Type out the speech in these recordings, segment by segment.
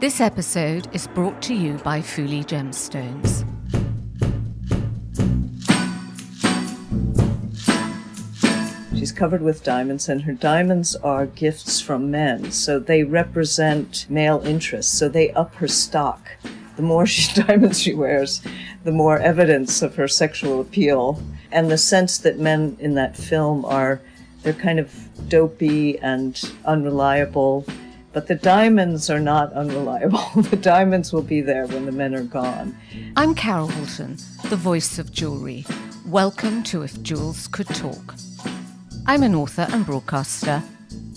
This episode is brought to you by Fuli Gemstones. She's covered with diamonds, and her diamonds are gifts from men, so they represent male interests, so they up her stock. The more diamonds she wears, the more evidence of her sexual appeal. And the sense that men in that film they're kind of dopey and unreliable. But the diamonds are not unreliable. The diamonds will be there when the men are gone. I'm Carol Woolton, the voice of jewellery. Welcome to If Jewels Could Talk. I'm an author and broadcaster,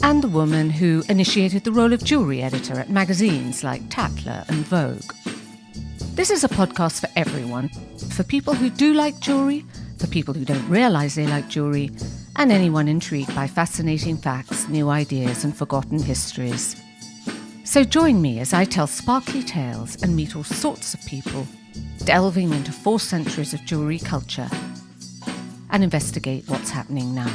and the woman who initiated the role of jewellery editor at magazines like Tatler and Vogue. This is a podcast for everyone, for people who do like jewellery, for people who don't realise they like jewellery, and anyone intrigued by fascinating facts, new ideas and forgotten histories. So join me as I tell sparkly tales and meet all sorts of people, delving into 4 centuries of jewellery culture and investigate what's happening now.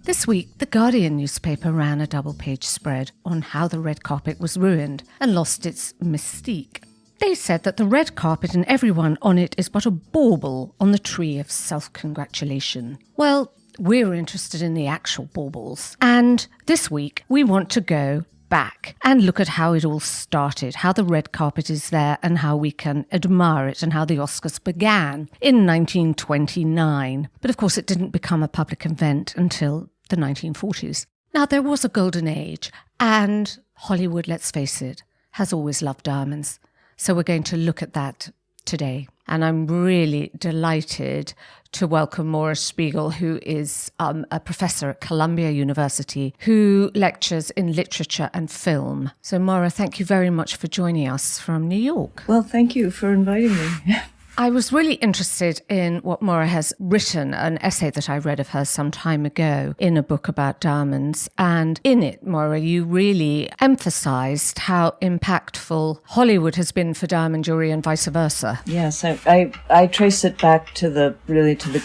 This week, The Guardian newspaper ran a double-page spread on how the red carpet was ruined and lost its mystique. They said that the red carpet and everyone on it is but a bauble on the tree of self-congratulation. Well, we're interested in the actual baubles. And this week, we want to go back and look at how it all started, how the red carpet is there and how we can admire it and how the Oscars began in 1929. But of course, it didn't become a public event until the 1940s. Now, there was a golden age, and Hollywood, let's face it, has always loved diamonds. So we're going to look at that today. And I'm really delighted to welcome Maura Spiegel, who is a professor at Columbia University, who lectures in literature and film. So Maura, thank you very much for joining us from New York. Well, thank you for inviting me. I was really interested in what Maura has written, an essay that I read of hers some time ago in a book about diamonds. And in it, Maura, you really emphasized how impactful Hollywood has been for diamond jewelry and vice versa. Yes, I trace it back to the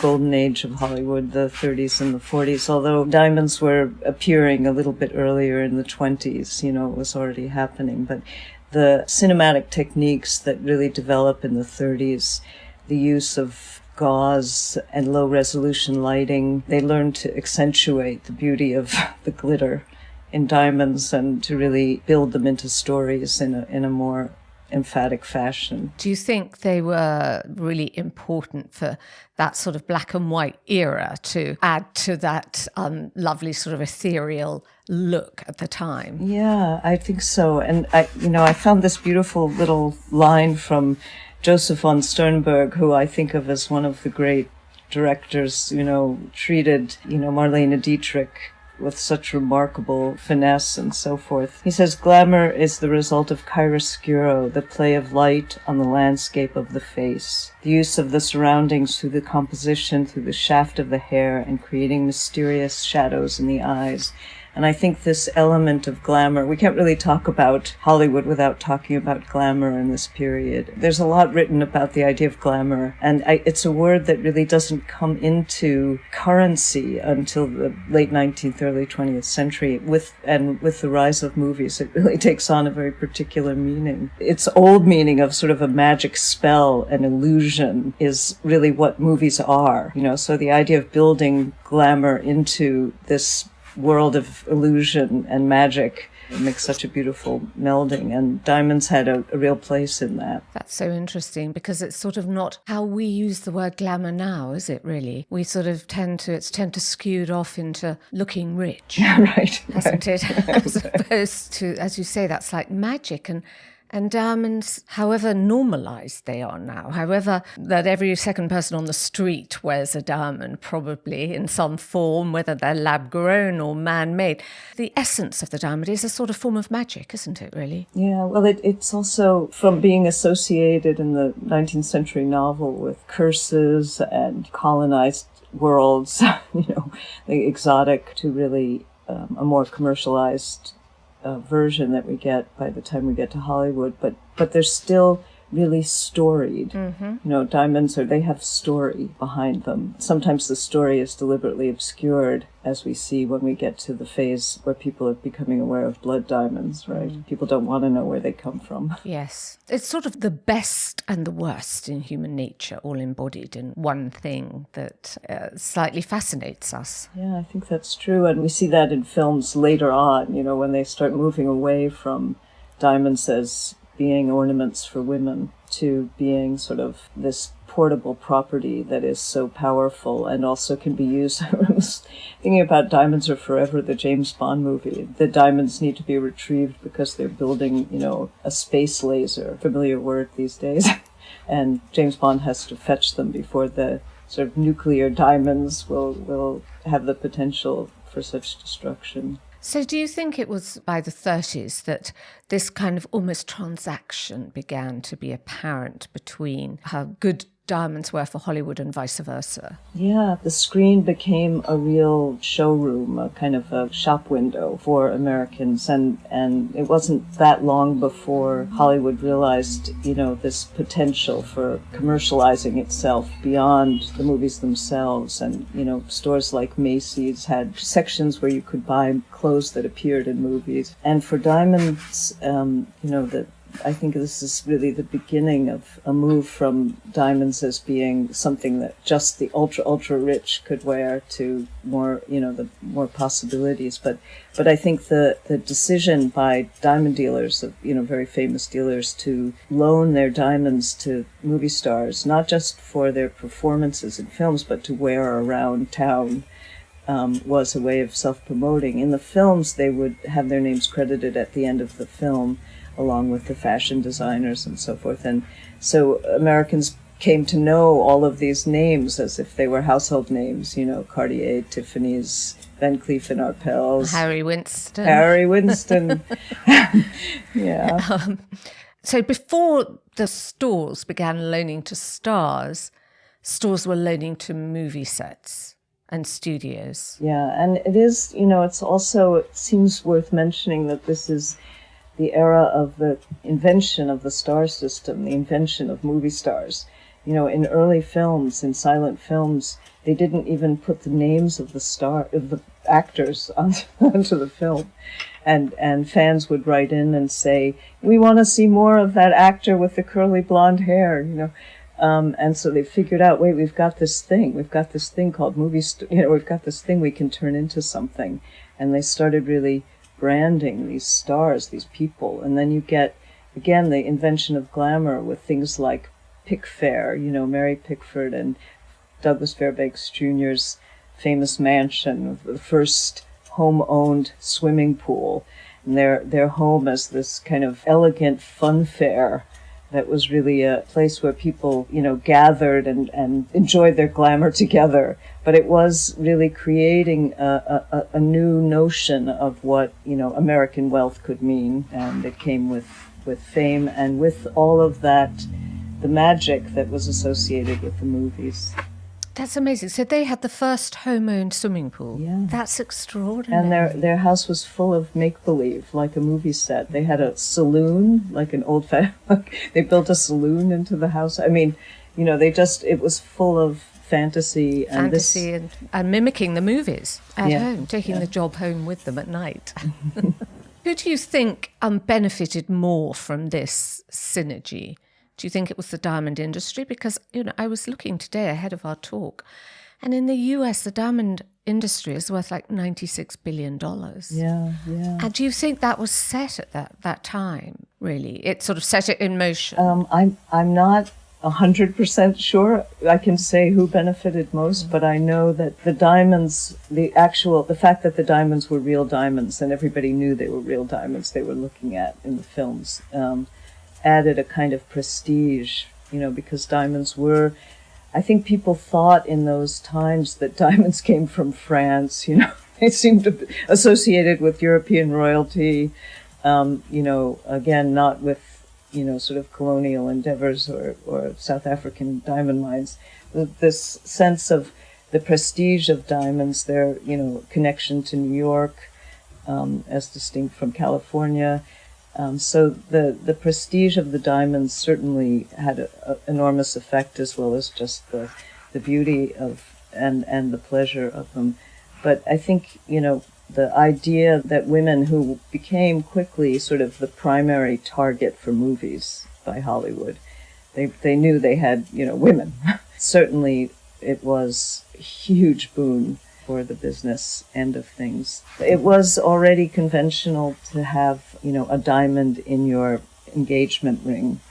golden age of Hollywood, the 30s and the 40s, although diamonds were appearing a little bit earlier in the 20s. It was already happening. But the cinematic techniques that really develop in the 30s, the use of gauze and low-resolution lighting, they learned to accentuate the beauty of the glitter in diamonds and to really build them into stories in a more emphatic fashion. Do you think they were really important for that sort of black and white era to add to that lovely sort of ethereal look at the time? Yeah, I think so. And I found this beautiful little line from Joseph von Sternberg, who I think of as one of the great directors, treated, Marlene Dietrich with such remarkable finesse and so forth. He says, "Glamour is the result of chiaroscuro, the play of light on the landscape of the face, the use of the surroundings through the composition, through the shaft of the hair, and creating mysterious shadows in the eyes." And I think this element of glamour, we can't really talk about Hollywood without talking about glamour in this period. There's a lot written about the idea of glamour, and it's a word that really doesn't come into currency until the late 19th, early 20th century. With the rise of movies, it really takes on a very particular meaning. Its old meaning of sort of a magic spell and illusion is really what movies are. So the idea of building glamour into this world of illusion and magic makes such a beautiful melding, and diamonds had a real place in that. That's so interesting, because it's sort of not how we use the word glamour now, is it really? We sort of tend to skewed off into looking rich. Right. Hasn't it? As opposed to, as you say, that's like magic. And diamonds, however normalized they are now, however that every second person on the street wears a diamond, probably in some form, whether they're lab-grown or man-made, the essence of the diamond is a sort of form of magic, isn't it, really? Yeah, well, it's also from being associated in the 19th century novel with curses and colonized worlds, the exotic, to really a more commercialized version that we get by the time we get to Hollywood, but there's still really storied. Diamonds they have story behind them. Sometimes the story is deliberately obscured, as we see when we get to the phase where people are becoming aware of blood diamonds, right? People don't want to know where they come from. Yes. It's sort of the best and the worst in human nature, all embodied in one thing that slightly fascinates us. Yeah, I think that's true. And we see that in films later on, when they start moving away from diamonds as being ornaments for women to being sort of this portable property that is so powerful and also can be used. I was thinking about Diamonds Are Forever, the James Bond movie. The diamonds need to be retrieved because they're building, a space laser, familiar word these days. And James Bond has to fetch them before the sort of nuclear diamonds will have the potential for such destruction. So do you think it was by the 30s that this kind of almost transaction began to be apparent between how good diamonds were for Hollywood and vice versa? Yeah, the screen became a real showroom, a kind of a shop window for Americans. And it wasn't that long before Hollywood realized, this potential for commercializing itself beyond the movies themselves. And, stores like Macy's had sections where you could buy clothes that appeared in movies. And for diamonds, I think this is really the beginning of a move from diamonds as being something that just the ultra rich could wear to more, the more possibilities. But I think the decision by diamond dealers, very famous dealers, to loan their diamonds to movie stars, not just for their performances in films, but to wear around town, was a way of self-promoting. In the films, they would have their names credited at the end of the film, along with the fashion designers and so forth. And so Americans came to know all of these names as if they were household names, Cartier, Tiffany's, Van Cleef & Arpels. Harry Winston. Yeah. So before the stores began loaning to stars, stores were loaning to movie sets and studios. Yeah, and it is, it seems worth mentioning that this is the era of the invention of the star system, the invention of movie stars. In early films, in silent films, they didn't even put the names of the actors onto the film. And fans would write in and say, we want to see more of that actor with the curly blonde hair, and so they figured out, wait, we've got this thing called we've got this thing we can turn into something. And they started really branding these stars, these people. And then you get, again, the invention of glamour with things like Pickfair, Mary Pickford and Douglas Fairbanks Jr.'s famous mansion, the first home-owned swimming pool. And their home as this kind of elegant fun fair that was really a place where people, gathered and enjoyed their glamour together. But it was really creating a new notion of what, American wealth could mean. And it came with fame and with all of that, the magic that was associated with the movies. That's amazing. So they had the first home-owned swimming pool. Yeah. That's extraordinary. And their house was full of make-believe, like a movie set. They had a saloon, like an old-fashioned... They built a saloon into the house. I mean, it was full of fantasy. And mimicking the movies at home, taking the job home with them at night. Who do you think benefited more from this synergy? Do you think it was the diamond industry? Because, I was looking today ahead of our talk, and in the US, the diamond industry is worth like $96 billion. Yeah. And do you think that was set at that time, really? It sort of set it in motion? I'm not 100% sure I can say who benefited most, but I know that the diamonds, the fact that the diamonds were real diamonds, and everybody knew they were real diamonds they were looking at in the films, added a kind of prestige, because diamonds were, I think people thought in those times that diamonds came from France, they seemed to be associated with European royalty, again, not with, sort of colonial endeavors or South African diamond mines. This sense of the prestige of diamonds, their, connection to New York, as distinct from California, So the prestige of the diamonds certainly had an enormous effect, as well as just the beauty of and the pleasure of them. But I think, the idea that women who became quickly sort of the primary target for movies by Hollywood, they knew they had, women. Certainly it was a huge boon for the business end of things. It was already conventional to have, a diamond in your engagement ring.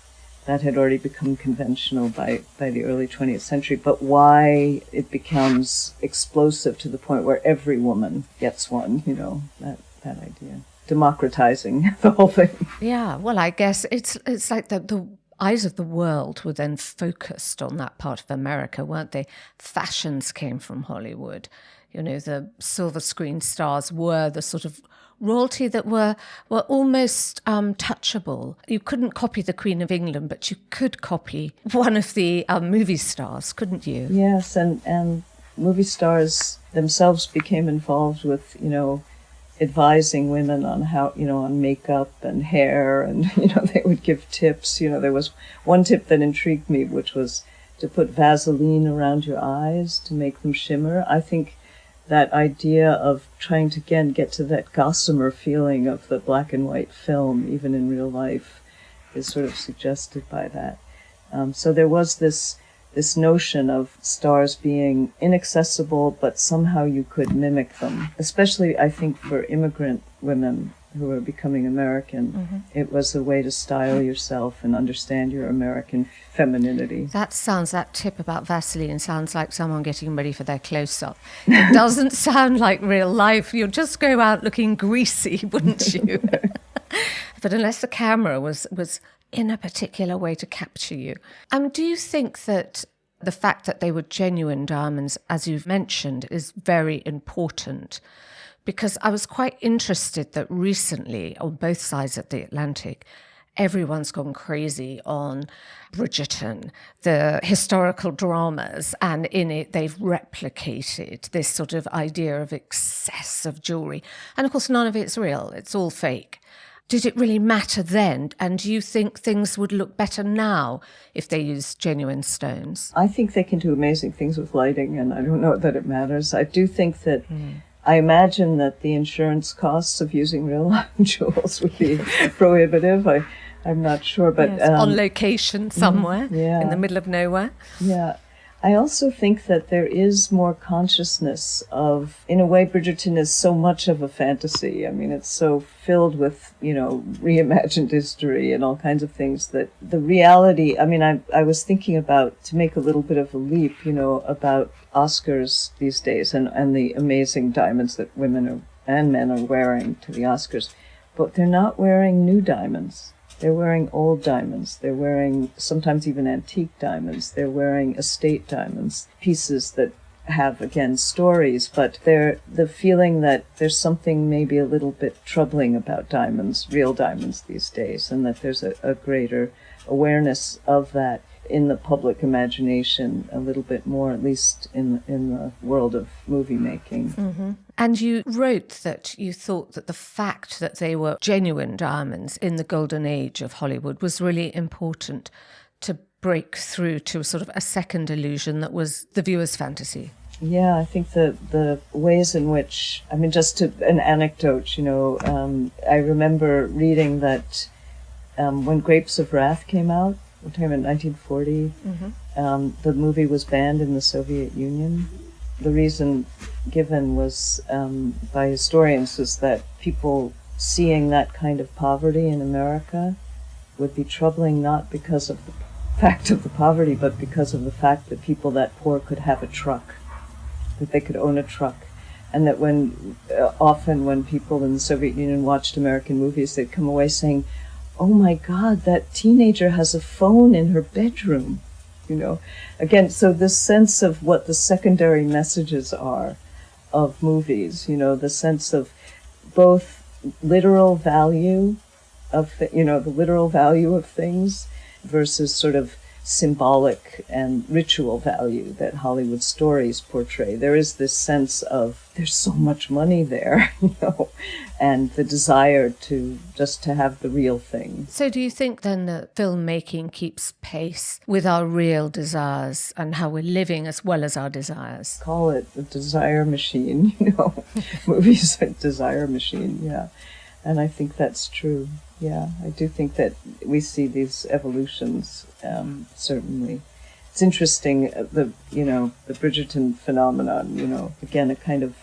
That had already become conventional by the early 20th century. But why it becomes explosive to the point where every woman gets one, that idea. Democratizing the whole thing. Yeah, well, I guess it's like the eyes of the world were then focused on that part of America, weren't they? Fashions came from Hollywood. The silver screen stars were the sort of royalty that were almost touchable. You couldn't copy the Queen of England, but you could copy one of the movie stars, couldn't you? Yes, and movie stars themselves became involved with, advising women on how, on makeup and hair, and, they would give tips. There was one tip that intrigued me, which was to put Vaseline around your eyes to make them shimmer. I think that idea of trying to, again, get to that gossamer feeling of the black and white film, even in real life, is sort of suggested by that. So there was this notion of stars being inaccessible, but somehow you could mimic them. Especially, I think, for immigrant women who were becoming American, It was a way to style yourself and understand your American femininity. That tip about Vaseline sounds like someone getting ready for their close-up. It doesn't sound like real life. You'd just go out looking greasy, wouldn't you? But unless the camera was in a particular way to capture you. Do you think that the fact that they were genuine diamonds, as you've mentioned, is very important? Because I was quite interested that recently, on both sides of the Atlantic, everyone's gone crazy on Bridgerton, the historical dramas, and in it they've replicated this sort of idea of excess of jewellery. And of course, none of it's real, it's all fake. Did it really matter then? And do you think things would look better now if they used genuine stones? I think they can do amazing things with lighting, and I don't know that it matters. I do think that I imagine that the insurance costs of using real jewels would be prohibitive. I'm not sure, but yes, on location somewhere in the middle of nowhere. Yeah. I also think that there is more consciousness of, in a way, Bridgerton is so much of a fantasy. I mean, it's so filled with, reimagined history and all kinds of things that the reality, I was thinking about, to make a little bit of a leap, about Oscars these days and the amazing diamonds that women and men are wearing to the Oscars. But they're not wearing new diamonds. They're wearing old diamonds. They're wearing sometimes even antique diamonds. They're wearing estate diamonds, pieces that have, again, stories, but they're the feeling that there's something maybe a little bit troubling about diamonds, real diamonds these days, and that there's a greater awareness of that in the public imagination a little bit more, at least in the world of movie making. Mm-hmm. And you wrote that you thought that the fact that they were genuine diamonds in the golden age of Hollywood was really important to break through to sort of a second illusion that was the viewer's fantasy. Yeah, I think the ways in which, just an anecdote, I remember reading that when Grapes of Wrath came out, what time in 1940, the movie was banned in the Soviet Union. The reason given was by historians was that people seeing that kind of poverty in America would be troubling, not because of the fact of the poverty, but because of the fact that people that poor could have a truck, that they could own a truck. And that often when people in the Soviet Union watched American movies, they'd come away saying, "Oh my God, that teenager has a phone in her bedroom." Again, so this sense of what the secondary messages are of movies, the sense of both literal value of, the literal value of things versus sort of symbolic and ritual value that Hollywood stories portray. There is this sense of there's so much money there, and the desire to have the real thing. So do you think then that filmmaking keeps pace with our real desires and how we're living as well as our desires? Call it the desire machine, Movies are a desire machine, yeah. And I think that's true. Yeah, I do think that we see these evolutions, certainly. It's interesting, the Bridgerton phenomenon, again, a kind of,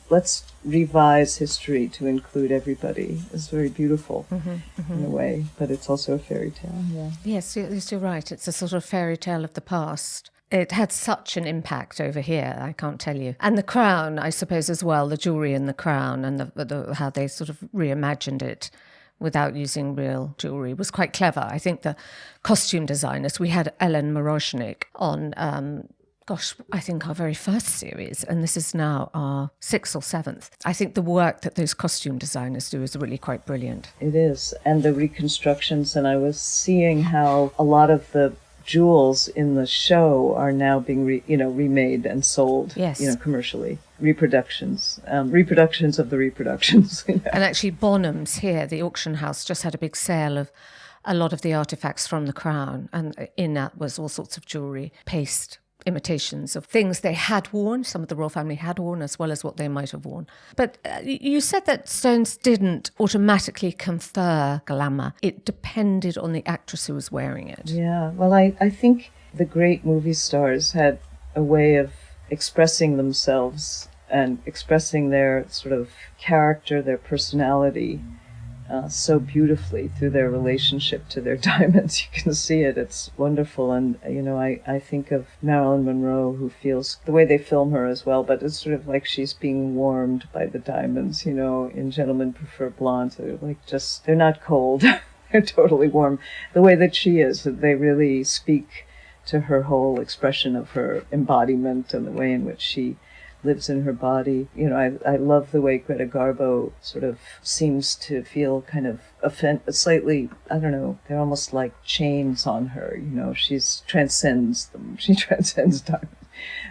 let's revise history to include everybody. It's very beautiful in a way, but it's also a fairy tale, yeah. Yes, you're right. It's a sort of fairy tale of the past. It had such an impact over here, I can't tell you. And the crown, I suppose, as well, the jewellery in the crown and how they sort of reimagined it without using real jewellery was quite clever. I think the costume designers, we had Ellen Moroshnik on, I think our very first series, and this is now our 6th or 7th. I think the work that those costume designers do is really quite brilliant. It is, and the reconstructions, and I was seeing how a lot of the jewels in the show are now being remade and sold, yes, commercially. Reproductions of the reproductions. And actually Bonham's here, the auction house, just had a big sale of a lot of the artifacts from the crown, and in that was all sorts of jewellery, paste imitations of things they had worn, some of the royal family had worn, as well as what they might have worn. But you said that stones didn't automatically confer glamour. It depended on the actress who was wearing it. Yeah, well, I think the great movie stars had a way of expressing themselves and expressing their sort of character, their personality, so beautifully through their relationship to their diamonds. You can see it. It's wonderful. And, I think of Marilyn Monroe, who feels the way they film her as well, but it's sort of like she's being warmed by the diamonds, in Gentlemen Prefer Blondes. They're they're not cold. They're totally warm. The way that she is, they really speak to her whole expression of her embodiment and the way in which she lives in her body. I love the way Greta Garbo sort of seems to feel kind of slightly, I don't know, they're almost like chains on her, she transcends them. She transcends time.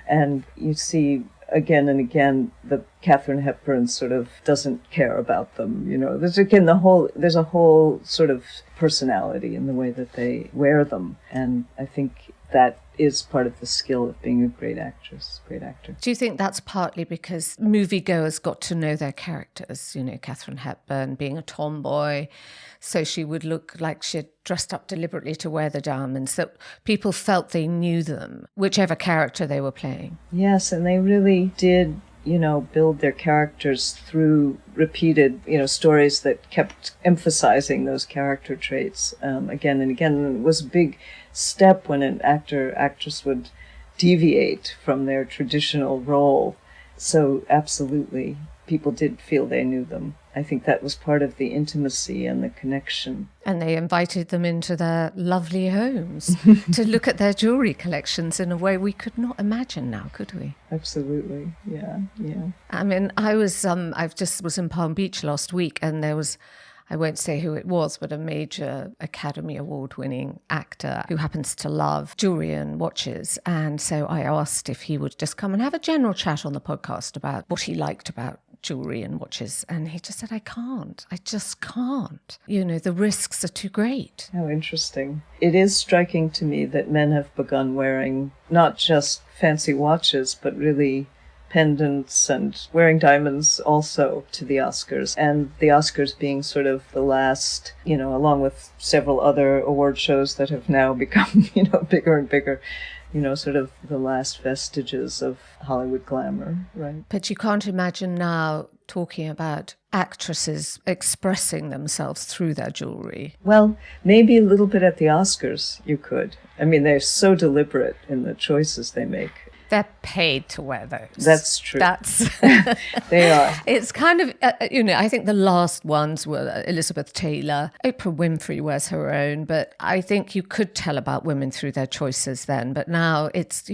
And you see again and again the Katharine Hepburn sort of doesn't care about them. There's a whole sort of personality in the way that they wear them. And I think that is part of the skill of being a great actor. Do you think that's partly because moviegoers got to know their characters? Katharine Hepburn being a tomboy, so she would look like she had dressed up deliberately to wear the diamonds, that people felt they knew them, whichever character they were playing. Yes, and they really did, build their characters through repeated, stories that kept emphasizing those character traits again and again. And it was a big step when an actress would deviate from their traditional role. So absolutely, people did feel they knew them. I think that was part of the intimacy and the connection. And they invited them into their lovely homes to look at their jewellery collections in a way we could not imagine now, could we? Absolutely, yeah. I mean, I was in Palm Beach last week, and there was, I won't say who it was, but a major Academy Award-winning actor who happens to love jewellery and watches. And so I asked if he would just come and have a general chat on the podcast about what he liked about jewellery and watches. And he just said, I just can't. The risks are too great. How interesting. It is striking to me that men have begun wearing not just fancy watches, but really pendants and wearing diamonds also to the Oscars. And the Oscars being sort of the last, along with several other award shows that have now become, bigger and bigger, sort of the last vestiges of Hollywood glamour, right? But you can't imagine now talking about actresses expressing themselves through their jewellery. Well, maybe a little bit at the Oscars you could. I mean, they're so deliberate in the choices they make. They're paid to wear those. That's true. They are. It's kind of, I think the last ones were Elizabeth Taylor. Oprah Winfrey wears her own, but I think you could tell about women through their choices then. But now it's,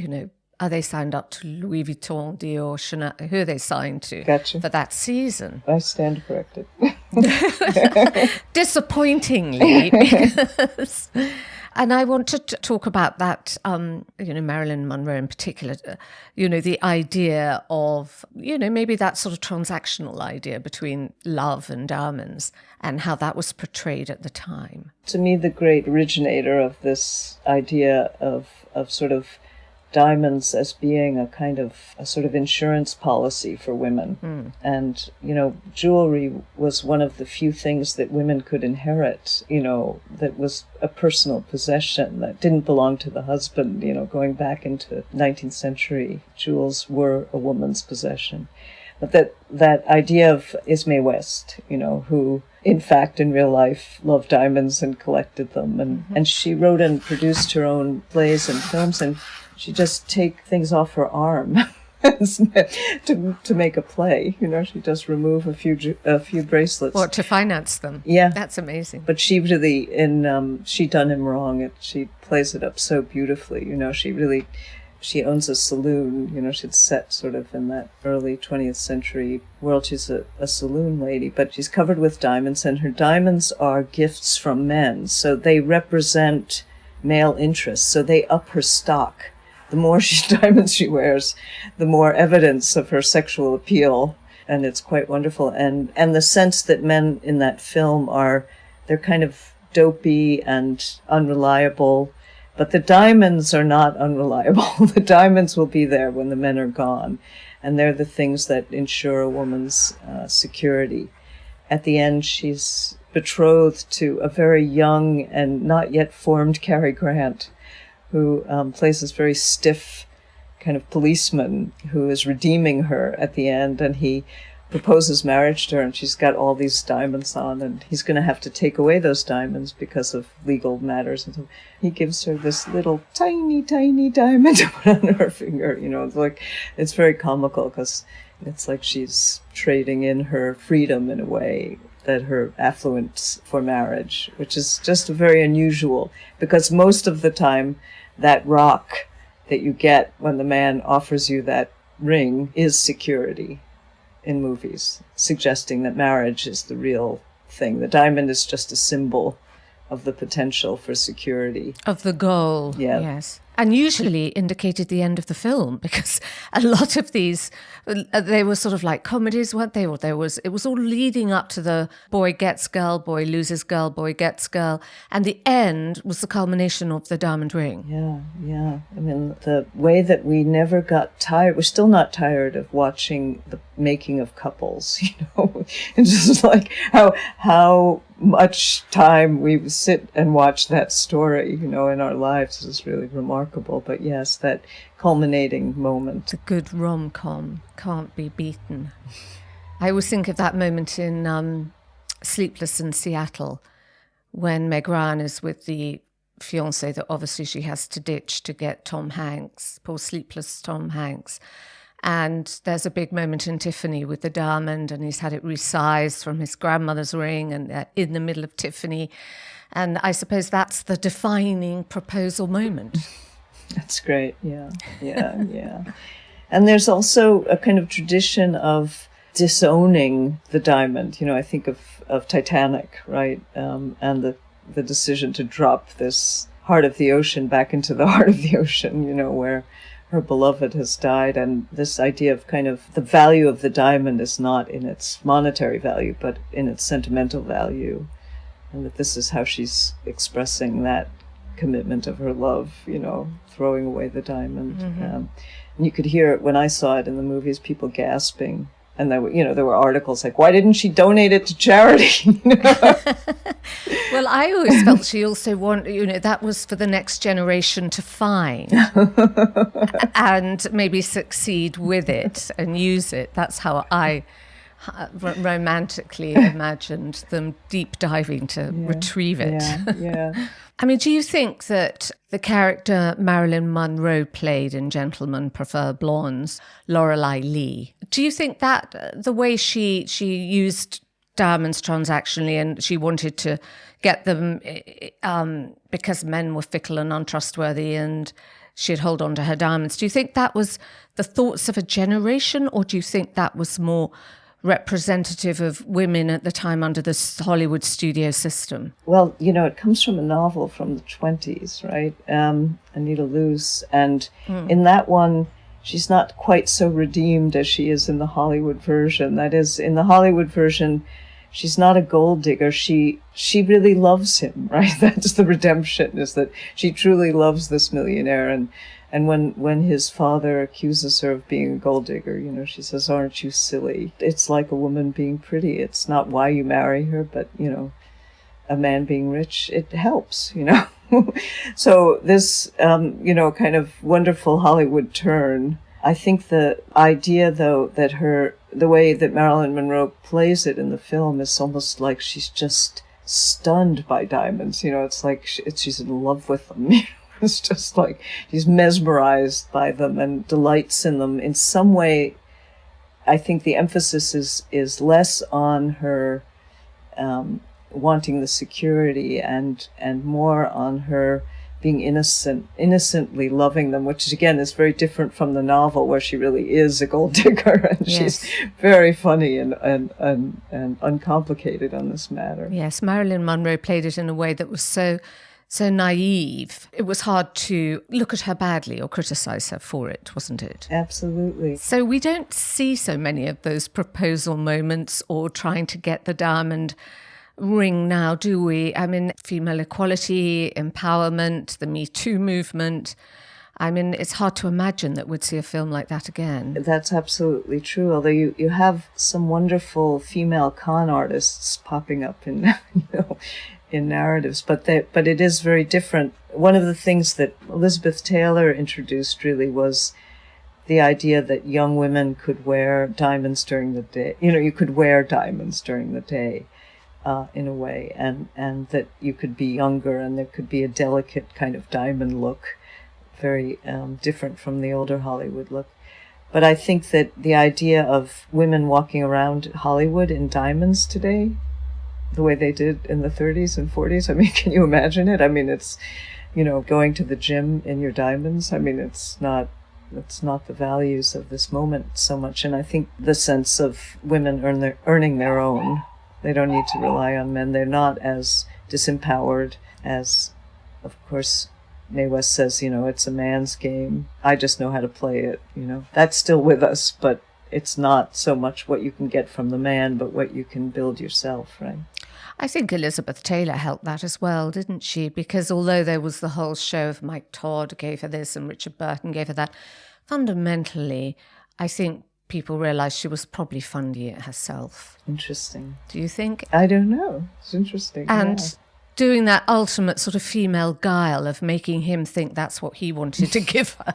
are they signed up to Louis Vuitton, Dior, Chanel? Who are they signed to for that season? I stand corrected. Disappointingly, because And I want to talk about that, Marilyn Monroe in particular, the idea of, maybe that sort of transactional idea between love and diamonds and how that was portrayed at the time. To me, the great originator of this idea of sort of diamonds as being a sort of insurance policy for women. And, jewelry was one of the few things that women could inherit, that was a personal possession that didn't belong to the husband. Going back into 19th century, jewels were a woman's possession. But that idea of Ismay West, who in fact in real life loved diamonds and collected them. And she wrote and produced her own plays and films, and she just take things off her arm to make a play. She just remove a few bracelets. What, to finance them? Yeah, that's amazing. But she really, She Done Him Wrong, she plays it up so beautifully. She owns a saloon. She's set sort of in that early 20th century world. She's a saloon lady, but she's covered with diamonds, and her diamonds are gifts from men, so they represent male interests. So they up her stock. The more diamonds she wears, the more evidence of her sexual appeal. And it's quite wonderful. And the sense that men in that film they're kind of dopey and unreliable. But the diamonds are not unreliable. The diamonds will be there when the men are gone. And they're the things that ensure a woman's security. At the end, she's betrothed to a very young and not yet formed Cary Grant, who plays this very stiff kind of policeman who is redeeming her at the end, and he proposes marriage to her, and she's got all these diamonds on, and he's going to have to take away those diamonds because of legal matters. And so he gives her this little tiny, tiny diamond to put on her finger. It's very comical because it's like she's trading in her freedom in a way, that her affluence for marriage, which is just very unusual, because most of the time that rock that you get when the man offers you that ring is security in movies, suggesting that marriage is the real thing. The diamond is just a symbol of the potential for security. Of the goal, yeah. Yes. And usually indicated the end of the film, because a lot of these, they were sort of like comedies, weren't they? Or it was all leading up to the boy gets girl, boy loses girl, boy gets girl. And the end was the culmination of the diamond ring. Yeah. I mean, the way that we never got tired, we're still not tired of watching the making of couples, It's just like how much time we sit and watch that story, in our lives is really remarkable. But yes, that culminating moment. A good rom-com can't be beaten. I always think of that moment in Sleepless in Seattle when Meg Ryan is with the fiancé that obviously she has to ditch to get Tom Hanks, poor sleepless Tom Hanks. And there's a big moment in Tiffany with the diamond, and he's had it resized from his grandmother's ring, and they're in the middle of Tiffany. And I suppose that's the defining proposal moment. That's great. Yeah. And there's also a kind of tradition of disowning the diamond. I think of Titanic, right? And the decision to drop this heart of the ocean back into the heart of the ocean, where her beloved has died. And this idea of kind of the value of the diamond is not in its monetary value, but in its sentimental value. And that this is how she's expressing that commitment of her love, throwing away the diamond. Mm-hmm. And you could hear it when I saw it in the movies, people gasping. And there were articles like, why didn't she donate it to charity? Well, I always felt she also wanted, that was for the next generation to find and maybe succeed with it and use it. That's how I romantically imagined them deep diving to retrieve it. Yeah. I mean, do you think that the character Marilyn Monroe played in Gentlemen Prefer Blondes, Lorelei Lee, do you think that the way she used diamonds transactionally and she wanted to get them because men were fickle and untrustworthy and she'd hold on to her diamonds, do you think that was the thoughts of a generation, or do you think that was more representative of women at the time under the Hollywood studio system? Well, it comes from a novel from the 20s, right? Anita Loos. And in that one, she's not quite so redeemed as she is in the Hollywood version. That is, in the Hollywood version, she's not a gold digger. She really loves him, right? That's the redemption, is that she truly loves this millionaire. And when his father accuses her of being a gold digger, she says, "Aren't you silly? It's like a woman being pretty. It's not why you marry her, but, a man being rich, it helps, So this, kind of wonderful Hollywood turn. I think the idea, though, that the way that Marilyn Monroe plays it in the film is almost like she's just stunned by diamonds. It's like she's in love with them. It's just like she's mesmerized by them and delights in them. In some way, I think the emphasis is less on her wanting the security and more on her being innocently loving them, which again is very different from the novel, where she really is a gold digger and she's very funny and uncomplicated on this matter. Yes, Marilyn Monroe played it in a way that was so naive. It was hard to look at her badly or criticize her for it, wasn't it? Absolutely. So we don't see so many of those proposal moments or trying to get the diamond ring now, do we? I mean, female equality, empowerment, the Me Too movement. I mean, it's hard to imagine that we'd see a film like that again. That's absolutely true. Although you have some wonderful female con artists popping up in in narratives, but it is very different. One of the things that Elizabeth Taylor introduced really was the idea that young women could wear diamonds during the day. You could wear diamonds during the day. In a way, and that you could be younger and there could be a delicate kind of diamond look, very different from the older Hollywood look. But I think that the idea of women walking around Hollywood in diamonds today, the way they did in the 30s and 40s, I mean, can you imagine it? I mean, it's, going to the gym in your diamonds. I mean, it's not the values of this moment so much. And I think the sense of women earning their own. They don't need to rely on men. They're not as disempowered as, of course, Mae West says, it's a man's game. I just know how to play it, That's still with us, but it's not so much what you can get from the man, but what you can build yourself, right? I think Elizabeth Taylor helped that as well, didn't she? Because although there was the whole show of Mike Todd gave her this and Richard Burton gave her that, fundamentally, I think people realised she was probably funding it herself. Interesting. Do you think? I don't know. It's interesting. And doing that ultimate sort of female guile of making him think that's what he wanted to give her.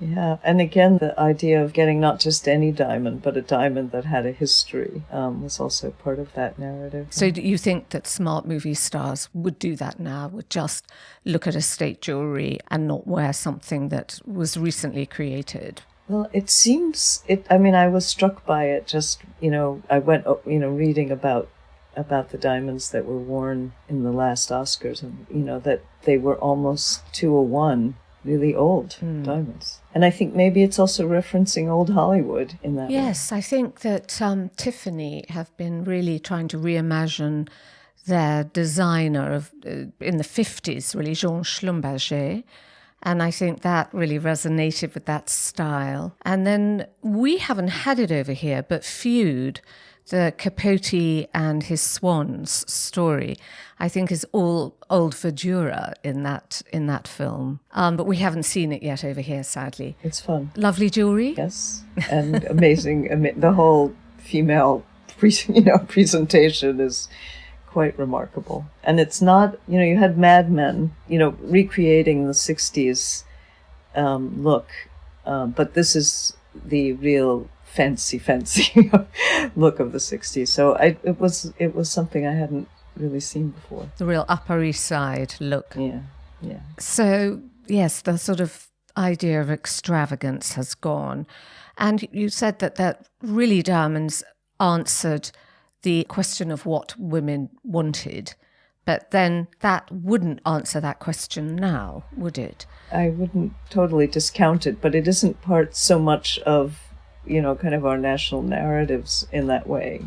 Yeah. And again, the idea of getting not just any diamond, but a diamond that had a history was also part of that narrative. So do you think that smart movie stars would do that now, would just look at estate jewellery and not wear something that was recently created? Well, it seems, I was struck by it just, I went, reading about the diamonds that were worn in the last Oscars and, that they were almost 201, really old diamonds. And I think maybe it's also referencing old Hollywood in that way. Yes, I think that Tiffany have been really trying to reimagine their designer in the 50s, really, Jean Schlumberger. And I think that really resonated with that style. And then we haven't had it over here, but Feud, the Capote and his swans story, I think is all old verdura in that film. But we haven't seen it yet over here, sadly. It's fun. Lovely jewellery. Yes, and amazing. The whole female presentation is quite remarkable. And it's not, you had Mad Men, recreating the 60s look, but this is the real fancy look of the 60s. So it was something I hadn't really seen before. The real Upper East Side look. Yeah. So, yes, the sort of idea of extravagance has gone. And you said that really diamonds answered the question of what women wanted, but then that wouldn't answer that question now, would it? I wouldn't totally discount it, but it isn't part so much of kind of our national narratives in that way,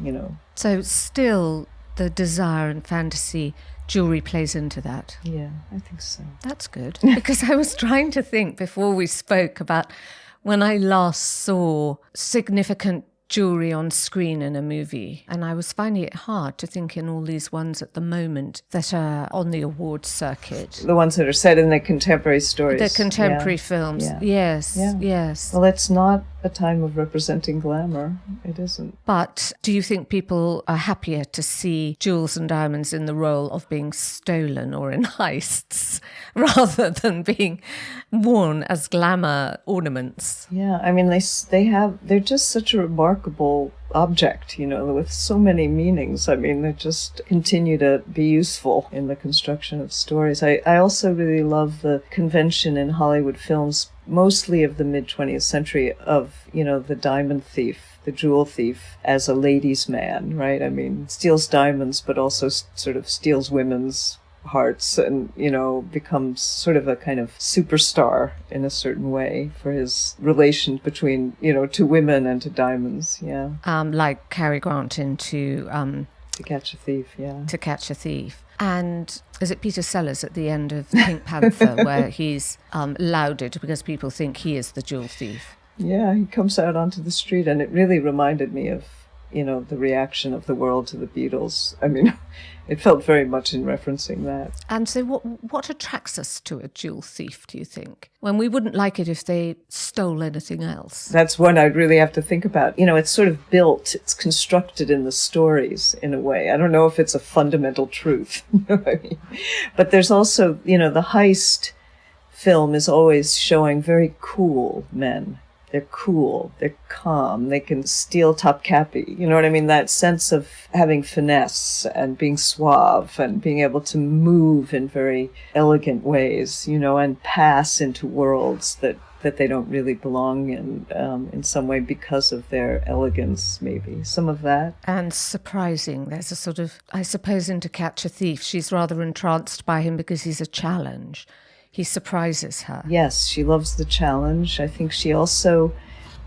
So still the desire and fantasy jewelry plays into that. Yeah, I think so. That's good. Because I was trying to think before we spoke about when I last saw significant jewelry on screen in a movie, and I was finding it hard to think in all these ones at the moment that are on the awards circuit. The ones that are set in the contemporary stories. The contemporary films. Yeah. Yes, Yeah. yes. Well, it's not a time of representing glamour. It isn't. But do you think people are happier to see jewels and diamonds in the role of being stolen or in heists rather than being worn as glamour ornaments? Yeah, I mean, they're just such a remarkable object, with so many meanings. I mean, they just continue to be useful in the construction of stories. I also really love the convention in Hollywood films, mostly of the mid-20th century, of, the diamond thief, the jewel thief, as a ladies' man, right? I mean, steals diamonds, but also sort of steals women's hearts and, becomes sort of a kind of superstar in a certain way for his relation between, to women and to diamonds. Yeah. Like Cary Grant into To Catch a Thief, yeah. To Catch a Thief. And is it Peter Sellers at the end of Pink Panther where he's lauded because people think he is the jewel thief? Yeah, he comes out onto the street, and it really reminded me of, the reaction of the world to the Beatles. I mean, it felt very much in referencing that. And so what attracts us to a jewel thief, do you think? When we wouldn't like it if they stole anything else. That's one I'd really have to think about. It's sort of built, it's constructed in the stories in a way. I don't know if it's a fundamental truth. You know what I mean? But there's also, the heist film is always showing very cool men. They're cool, they're calm, they can steal Topkapi. You know what I mean? That sense of having finesse and being suave and being able to move in very elegant ways, and pass into worlds that they don't really belong in some way because of their elegance, maybe. Some of that. And surprising. There's a sort of, I suppose, in To Catch a Thief, she's rather entranced by him because he's a challenge. He surprises her. Yes, she loves the challenge. I think she also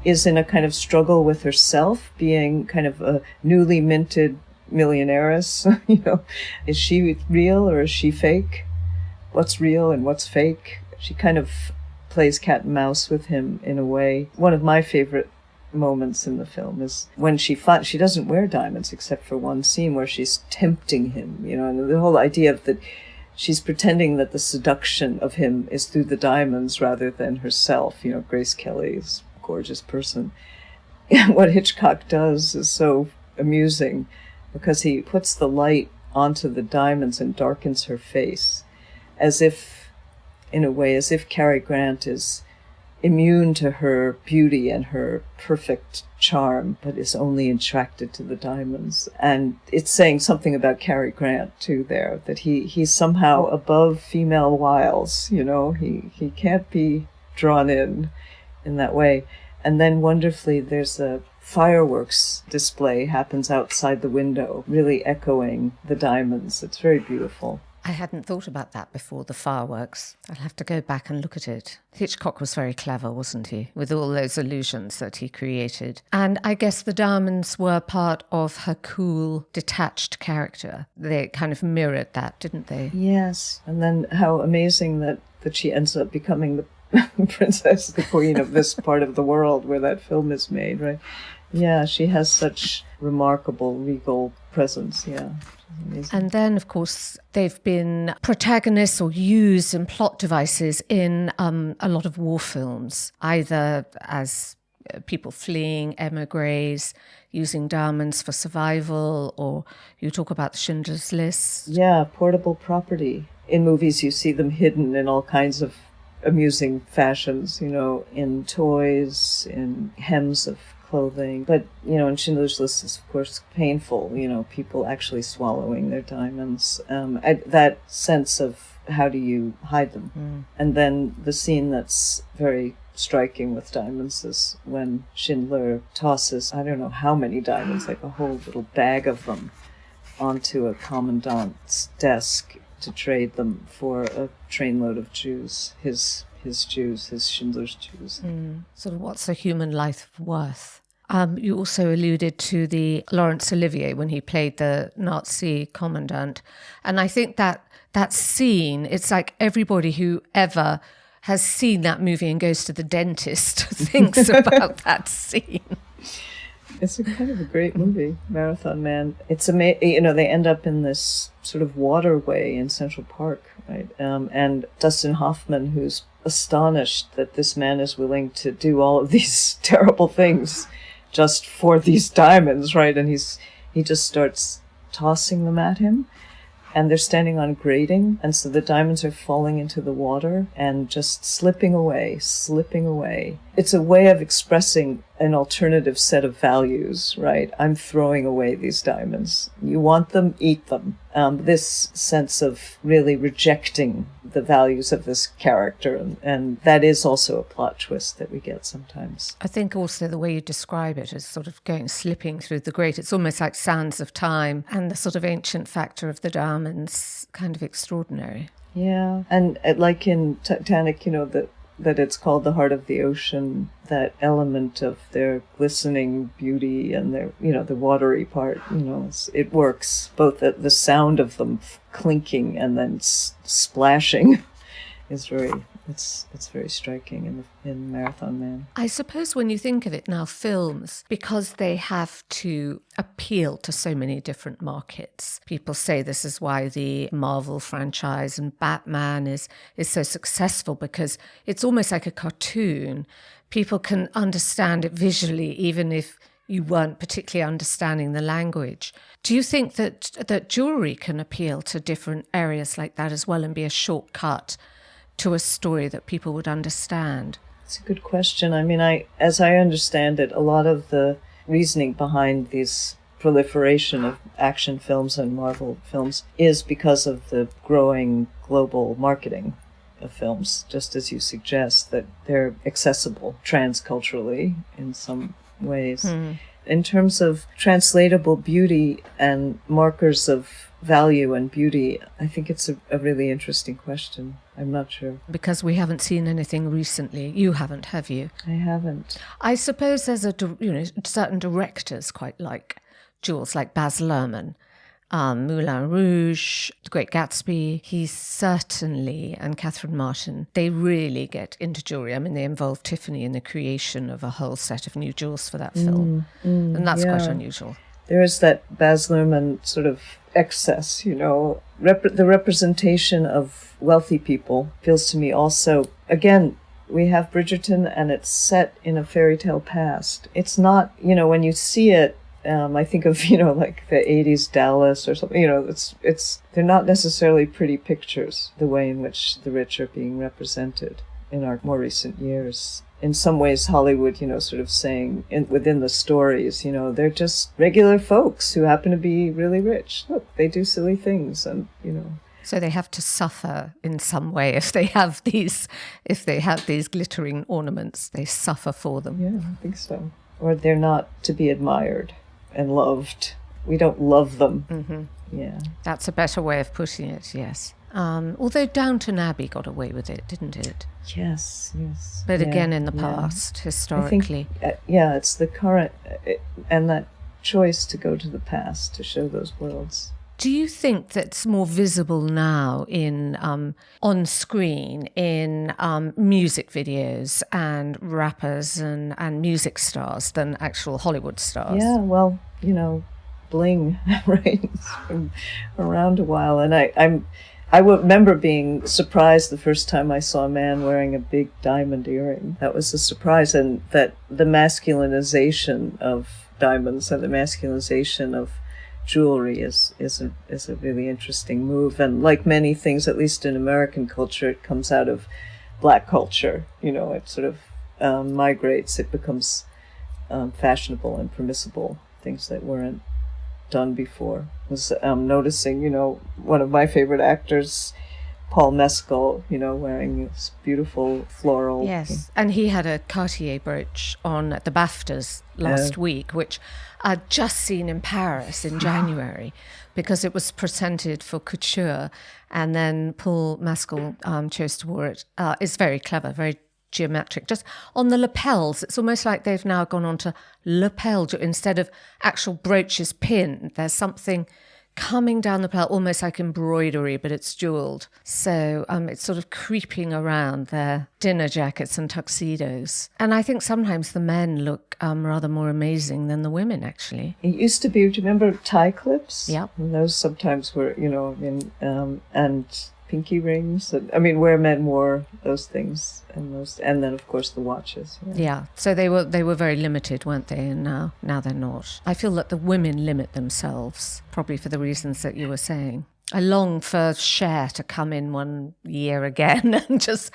is in a kind of struggle with herself, being kind of a newly minted millionairess. Is she real or is she fake? What's real and what's fake? She kind of plays cat and mouse with him in a way. One of my favorite moments in the film is when she doesn't wear diamonds except for one scene where she's tempting him, and the whole idea of that. She's pretending that the seduction of him is through the diamonds rather than herself. Grace Kelly's a gorgeous person. What Hitchcock does is so amusing because he puts the light onto the diamonds and darkens her face as if Cary Grant is immune to her beauty and her perfect charm, but is only attracted to the diamonds. And it's saying something about Cary Grant too there, that he's somehow above female wiles, he can't be drawn in that way. And then wonderfully there's a fireworks display happens outside the window, really echoing the diamonds. It's very beautiful. I hadn't thought about that before, the fireworks. I'll have to go back and look at it. Hitchcock was very clever, wasn't he? With all those illusions that he created. And I guess the diamonds were part of her cool, detached character. They kind of mirrored that, didn't they? Yes. And then how amazing that she ends up becoming the princess, the queen of this part of the world where that film is made, right? Yeah, she has such remarkable regal presence, yeah. Amazing. And then, of course, they've been protagonists or used in plot devices in a lot of war films, either as people fleeing, emigres, using diamonds for survival, or you talk about the Schindler's List. Yeah, portable property. In movies, you see them hidden in all kinds of amusing fashions, in toys, in hems of clothing. But, in Schindler's List is, of course, painful, people actually swallowing their diamonds. That sense of how do you hide them? Mm. And then the scene that's very striking with diamonds is when Schindler tosses, I don't know how many diamonds, like a whole little bag of them, onto a commandant's desk to trade them for a trainload of Jews, his his Jews, his Schindler's Jews. Sort of what's a human life worth? You also alluded to the Laurence Olivier when he played the Nazi commandant. And I think that scene, it's like everybody who ever has seen that movie and goes to the dentist thinks about that scene. It's a kind of a great movie, Marathon Man. It's amazing. They end up in this sort of waterway in Central Park, right? And Dustin Hoffman, who's astonished that this man is willing to do all of these terrible things just for these diamonds, right? And he just starts tossing them at him. And they're standing on grating, and so the diamonds are falling into the water and just slipping away. It's a way of expressing an alternative set of values, right? I'm throwing away these diamonds. You want them, eat them. This sense of really rejecting the values of this character, and that is also a plot twist that we get sometimes. I think also the way you describe it as sort of slipping through the grate, it's almost like Sands of Time, and the sort of ancient factor of the diamonds, kind of extraordinary. Yeah, and like in Titanic, that it's called the heart of the ocean, that element of their glistening beauty and their, the watery part, it works. Both the sound of them clinking and then splashing is it's very striking in Marathon Man. I suppose when you think of it now, films, because they have to appeal to so many different markets. People say this is why the Marvel franchise and Batman is so successful, because it's almost like a cartoon. People can understand it visually, even if you weren't particularly understanding the language. Do you think that jewelry can appeal to different areas like that as well and be a shortcut to a story that people would understand? It's a good question. I mean, as I understand it, a lot of the reasoning behind this proliferation of action films and Marvel films is because of the growing global marketing of films, just as you suggest, that they're accessible transculturally in some ways. In terms of translatable beauty and markers of value and beauty, I think it's a really interesting question. I'm not sure. Because we haven't seen anything recently. You haven't, have you? I haven't. I suppose there's certain directors quite like jewels, like Baz Luhrmann, Moulin Rouge, The Great Gatsby. He's certainly, and Catherine Martin, they really get into jewelry. I mean, they involve Tiffany in the creation of a whole set of new jewels for that film. And that's quite unusual. There is that Baz Luhrmann sort of excess, the representation of wealthy people feels to me also, again, we have Bridgerton and it's set in a fairy tale past. It's not, when you see it, I think of, like the 80s Dallas or something, they're not necessarily pretty pictures, the way in which the rich are being represented in our more recent years. In some ways, Hollywood, sort of saying within the stories, they're just regular folks who happen to be really rich. Look, they do silly things and, So they have to suffer in some way if they have these glittering ornaments. They suffer for them. Yeah, I think so. Or they're not to be admired and loved. We don't love them. Mm-hmm. Yeah. That's a better way of putting it, yes. Although Downton Abbey got away with it, didn't it? Yes. But again, in the past, historically. I think, it's the current, and that choice to go to the past to show those worlds. Do you think that's more visible now in on screen in music videos and rappers and music stars than actual Hollywood stars? Yeah, well, bling, right? It's been around a while, and I remember being surprised the first time I saw a man wearing a big diamond earring. That was a surprise, and that the masculinization of diamonds and the masculinization of jewelry is a really interesting move. And like many things, at least in American culture, it comes out of Black culture. It sort of migrates. It becomes fashionable and permissible, things that weren't done before. I was noticing, one of my favorite actors Paul Mescal, wearing this beautiful floral. Yes, and he had a Cartier brooch on at the BAFTAs last week, which I'd just seen in Paris in January, because it was presented for couture, and then Paul Mescal chose to wear it. It's very clever, very geometric. Just on the lapels, it's almost like they've now gone on to lapel, instead of actual brooches pinned. There's something coming down the lapel, almost like embroidery, but it's jewelled. So it's sort of creeping around their dinner jackets and tuxedos. And I think sometimes the men look rather more amazing than the women, actually. It used to be, do you remember tie clips? Yeah. And those sometimes were, and pinky rings. Where men wore those things, and then of course the watches. Yeah. So they were very limited, weren't they? And now they're not. I feel that the women limit themselves, probably for the reasons that you were saying. I long for Cher to come in one year again and just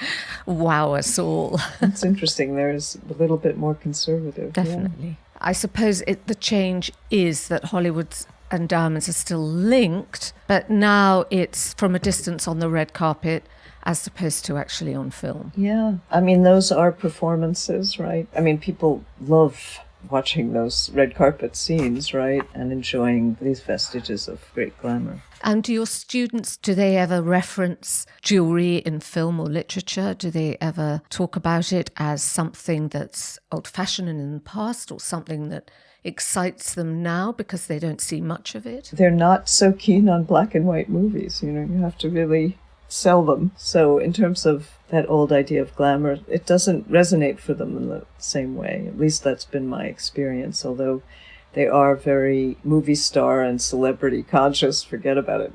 wow us all. It's interesting. There's a little bit more conservative. Definitely. Yeah. I suppose the change is that Hollywood's and diamonds are still linked, but now it's from a distance on the red carpet as opposed to actually on film. Yeah. Those are performances, right? People love watching those red carpet scenes, right? And enjoying these vestiges of great glamour. And do your students, do they ever reference jewelry in film or literature? Do they ever talk about it as something that's old-fashioned and in the past, or something that excites them now because they don't see much of it? They're not so keen on black and white movies. You have to really sell them. So in terms of that old idea of glamour, it doesn't resonate for them in the same way. At least that's been my experience, although they are very movie star and celebrity conscious. Forget about it,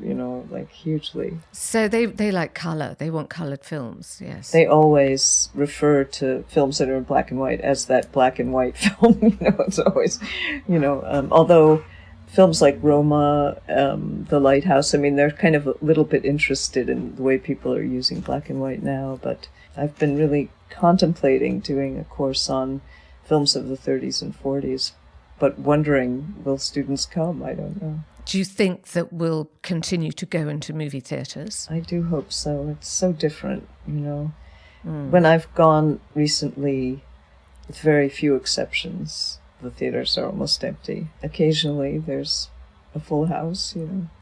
hugely. So they like colour. They want coloured films, yes. They always refer to films that are in black and white as that black and white film. It's always, although films like Roma, The Lighthouse, they're kind of a little bit interested in the way people are using black and white now. But I've been really contemplating doing a course on films of the 30s and 40s. But wondering, will students come? I don't know. Do you think that we'll continue to go into movie theatres? I do hope so. It's so different, When I've gone recently, with very few exceptions, the theatres are almost empty. Occasionally there's a full house,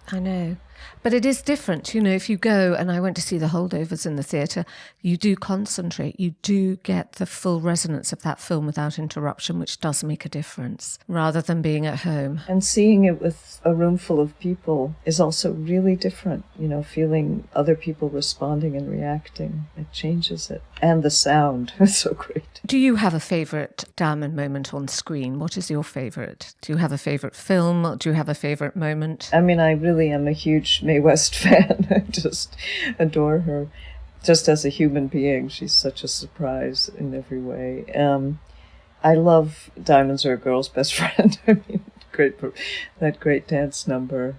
I know. But it is different, if you go, and I went to see The Holdovers in the theatre, you do concentrate, you do get the full resonance of that film without interruption, which does make a difference, rather than being at home. And seeing it with a room full of people is also really different, feeling other people responding and reacting. It changes it. And the sound is so great. Do you have a favourite diamond moment on screen? What is your favourite? Do you have a favourite film? Do you have a favourite moment? I really am a huge Mae West fan. I just adore her. Just as a human being, she's such a surprise in every way. I love Diamonds Are a Girl's Best Friend. That great dance number.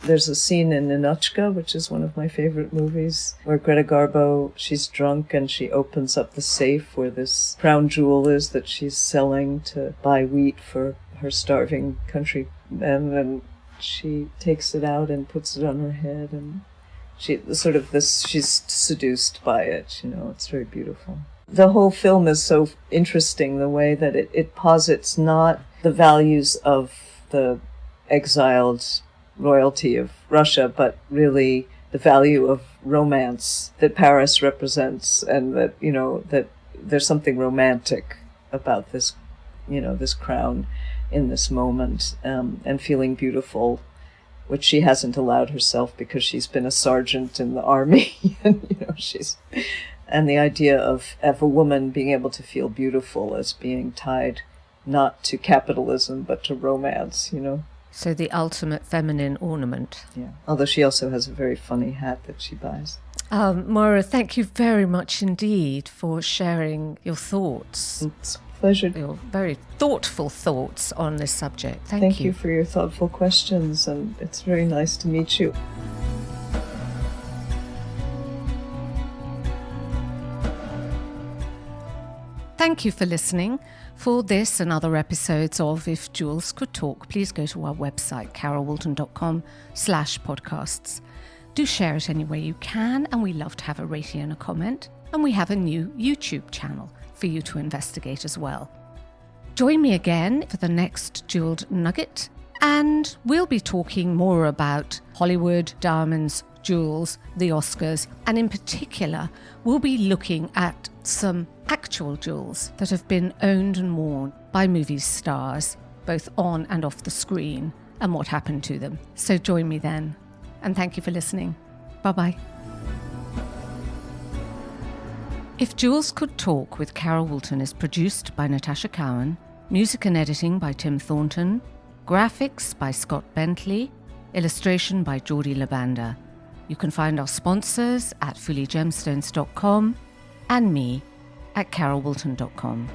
There's a scene in Ninotchka, which is one of my favorite movies, where Greta Garbo, she's drunk and she opens up the safe where this crown jewel is that she's selling to buy wheat for her starving country. And then she takes it out and puts it on her head, and she's seduced by it, it's very beautiful. The whole film is so interesting, the way that it posits not the values of the exiled royalty of Russia, but really the value of romance that Paris represents, and that, that there's something romantic about this, this crown in this moment, and feeling beautiful, which she hasn't allowed herself because she's been a sergeant in the army, and and the idea of a woman being able to feel beautiful as being tied not to capitalism but to romance, So the ultimate feminine ornament. Yeah. Although she also has a very funny hat that she buys. Maura, thank you very much indeed for sharing your thoughts. It's a pleasure. Your very thoughtful thoughts on this subject. Thank you for your thoughtful questions, and it's very nice to meet you. Thank you for listening. For this and other episodes of If Jewels Could Talk, please go to our website, carolwoolton.com/podcasts. Do share it any way you can, and we love to have a rating and a comment. And we have a new YouTube channel for you to investigate as well. Join me again for the next Jeweled Nugget, and we'll be talking more about Hollywood, diamonds, jewels, the Oscars, and in particular, we'll be looking at some actual jewels that have been owned and worn by movie stars, both on and off the screen, and what happened to them. So join me then, and thank you for listening. Bye-bye. If Jewels Could Talk with Carol Woolton is produced by Natasha Cowan, music and editing by Tim Thornton, graphics by Scott Bentley, illustration by Jordi Labanda. You can find our sponsors at fullygemstones.com and me at carolwoolton.com.